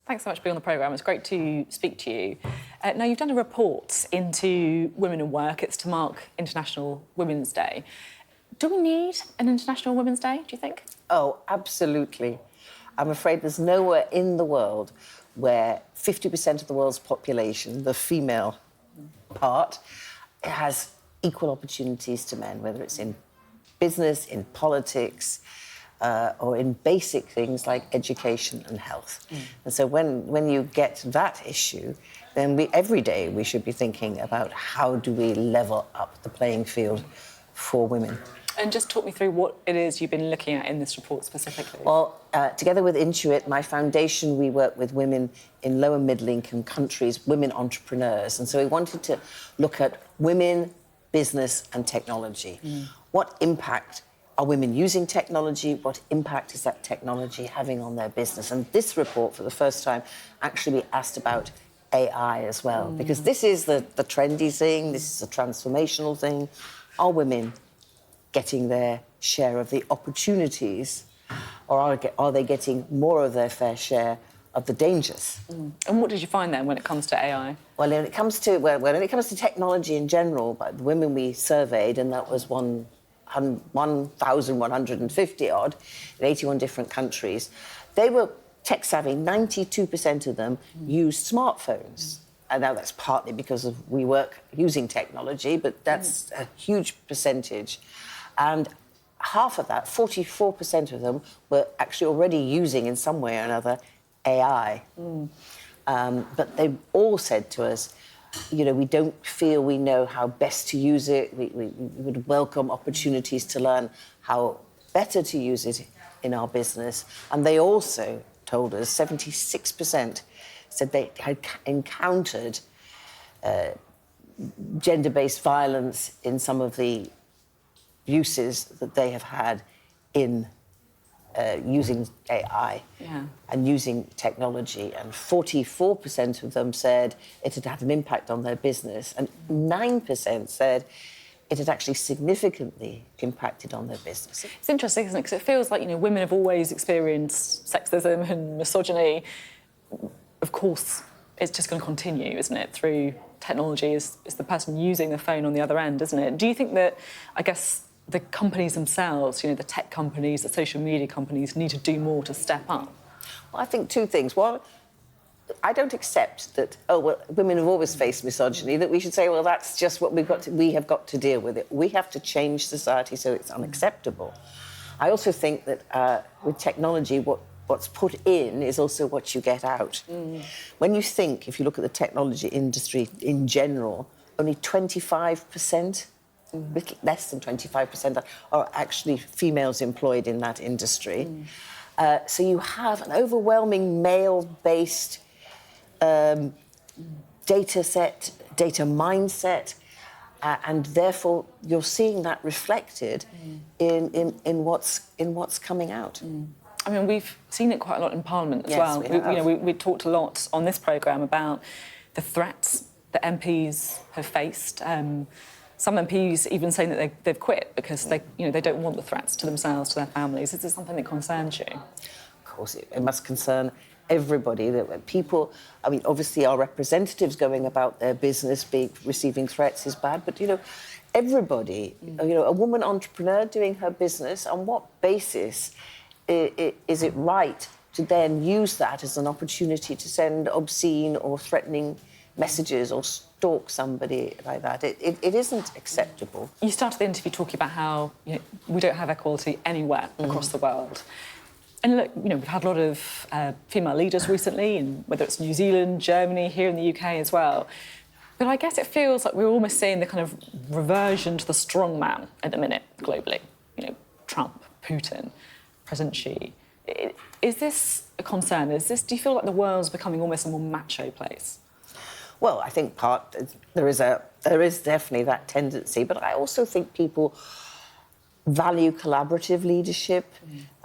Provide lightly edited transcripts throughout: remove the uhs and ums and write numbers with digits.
Thanks so much for being on the programme. It's great to speak to you. Now, you've done a report into women in work. It's to mark International Women's Day. Do we need an International Women's Day, do you think? Oh, absolutely. I'm afraid there's nowhere in the world where 50% of the world's population, the female part, has equal opportunities to men, whether it's in business, in politics, or in basic things like education and health. And so when you get that issue, then every day we should be thinking about how do we level up the playing field for women. And just talk me through what it is you've been looking at in this report specifically. Well, together with Intuit, my foundation, we work with women in low and middle-income countries, women entrepreneurs. And so we wanted to look at women, business and technology. What impact are women using technology? What impact is that technology having on their business? And this report, for the first time, actually asked about AI as well, because this is the trendy thing, this is a transformational thing. Are women getting their share of the opportunities, or are they getting more of their fair share of the dangers? And what did you find then when it comes to AI? Well, when it comes to technology in general, by the women we surveyed, and that was 1,150 odd in 81 different countries, they were tech savvy. 92% of them used smartphones. And now that's partly because we work using technology, but that's a huge percentage. And half of that, 44% of them, were actually already using in some way or another AI. But they all said to us, you know, we don't feel we know how best to use it. We would welcome opportunities to learn how better to use it in our business. And they also told us 76% said they had encountered gender-based violence in some of the uses that they have had in using AI and using technology. And 44% of them said it had had an impact on their business, and 9% said it had actually significantly impacted on their business. It's interesting, isn't it? Because it feels like, you know, women have always experienced sexism and misogyny. Of course, it's just going to continue, isn't it, through technology is the person using the phone on the other end, isn't it? Do you think that, I guess, the companies themselves, you know, the tech companies, the social media companies, need to do more to step up? Well, I think two things. One, I don't accept that, women have always faced misogyny, that we should say, well, that's just what we have got to deal with it. We have to change society so it's unacceptable. I also think that with technology, what's put in is also what you get out. When you think, if you look at the technology industry in general, only 25%, less than 25% are actually females employed in that industry. So you have an overwhelming male-based data set, data mindset, and therefore you're seeing that reflected in what's coming out. I mean, we've seen it quite a lot in Parliament as yes, well. We talked a lot on this programme about the threats that MPs have faced. Some MPs even saying that they've quit because they don't want the threats to themselves, to their families. Is this something that concerns you? Of course, it must concern everybody. That when people, I mean, obviously our representatives going about their business, receiving threats is bad, but, you know, everybody, you know, a woman entrepreneur doing her business, on what basis is it right to then use that as an opportunity to send obscene or threatening messages or stalk somebody like that? It isn't acceptable. You started the interview talking about how, you know, we don't have equality anywhere across the world. And look, you know, we've had a lot of female leaders recently, and whether it's New Zealand, Germany, here in the UK as well. But I guess it feels like we're almost seeing the kind of reversion to the strong man at the minute globally. You know, Trump, Putin, President Xi. Is this a concern? Do you feel like the world's becoming almost a more macho place? Well, I think there is definitely that tendency, but I also think people value collaborative leadership.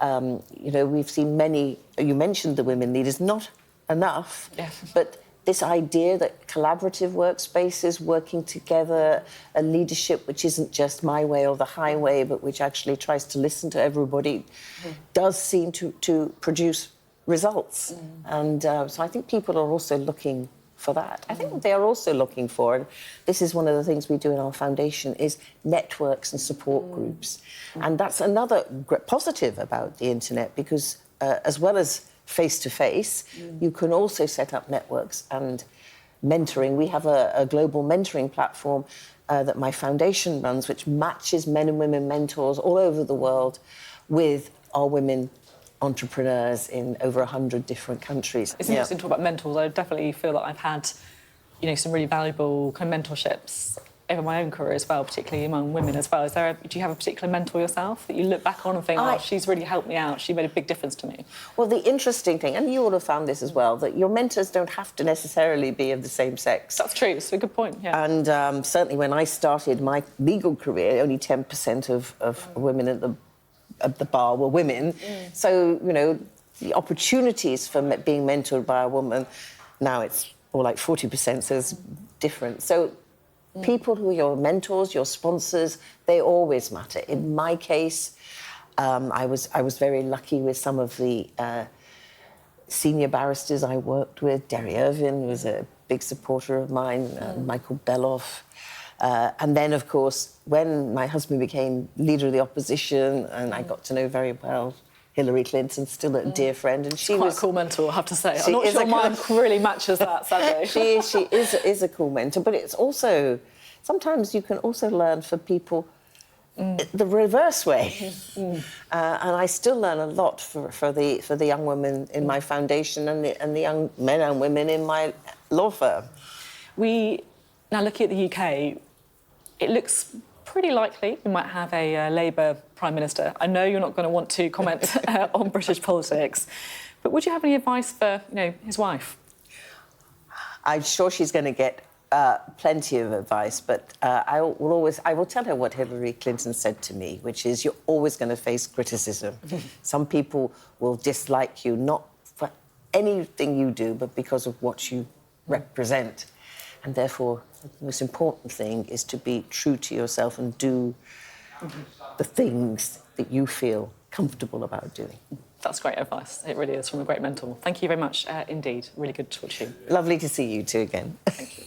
You know, we've seen many. You mentioned the women leaders, not enough, but this idea that collaborative workspaces, working together, a leadership which isn't just my way or the highway, but which actually tries to listen to everybody, does seem to produce results. And so I think people are also looking for that. I think they are also looking for, and this is one of the things we do in our foundation, is networks and support groups. And that's another positive about the internet, because as well as face-to-face, you can also set up networks and mentoring. We have a global mentoring platform that my foundation runs, which matches men and women mentors all over the world with our women entrepreneurs in over 100 different countries. It's interesting to talk about mentors. I definitely feel that I've had, some really valuable kind of mentorships over my own career as well, particularly among women as well. Do you have a particular mentor yourself that you look back on and think, she's really helped me out, she made a big difference to me? Well, the interesting thing, and you would have found this as well, that your mentors don't have to necessarily be of the same sex. That's true. It's a good point, yeah. And certainly when I started my legal career, only 10% of women at the bar were women. So, the opportunities for being mentored by a woman, now it's more like 40%, so it's different. So people who are your mentors, your sponsors, they always matter. In my case, I was very lucky with some of the senior barristers I worked with. Derry Irvin was a big supporter of mine, Michael Beloff. And then, of course, when my husband became leader of the opposition, and I got to know very well Hillary Clinton, still a dear friend, and she was quite a cool mentor, I have to say. I'm not sure mine really matches that, sadly. she is a cool mentor, but it's also sometimes you can also learn for people the reverse way, and I still learn a lot for the young women in my foundation and the young men and women in my law firm. Now, looking at the UK, it looks pretty likely we might have a Labour Prime Minister. I know you're not going to want to comment on British politics, but would you have any advice for, his wife? I'm sure she's going to get plenty of advice, but I will tell her what Hillary Clinton said to me, which is you're always going to face criticism. Some people will dislike you, not for anything you do, but because of what you represent. And therefore, the most important thing is to be true to yourself and do the things that you feel comfortable about doing. That's great advice. It really is, from a great mentor. Thank you very much indeed. Really good to talk to you. Lovely to see you two again. Thank you.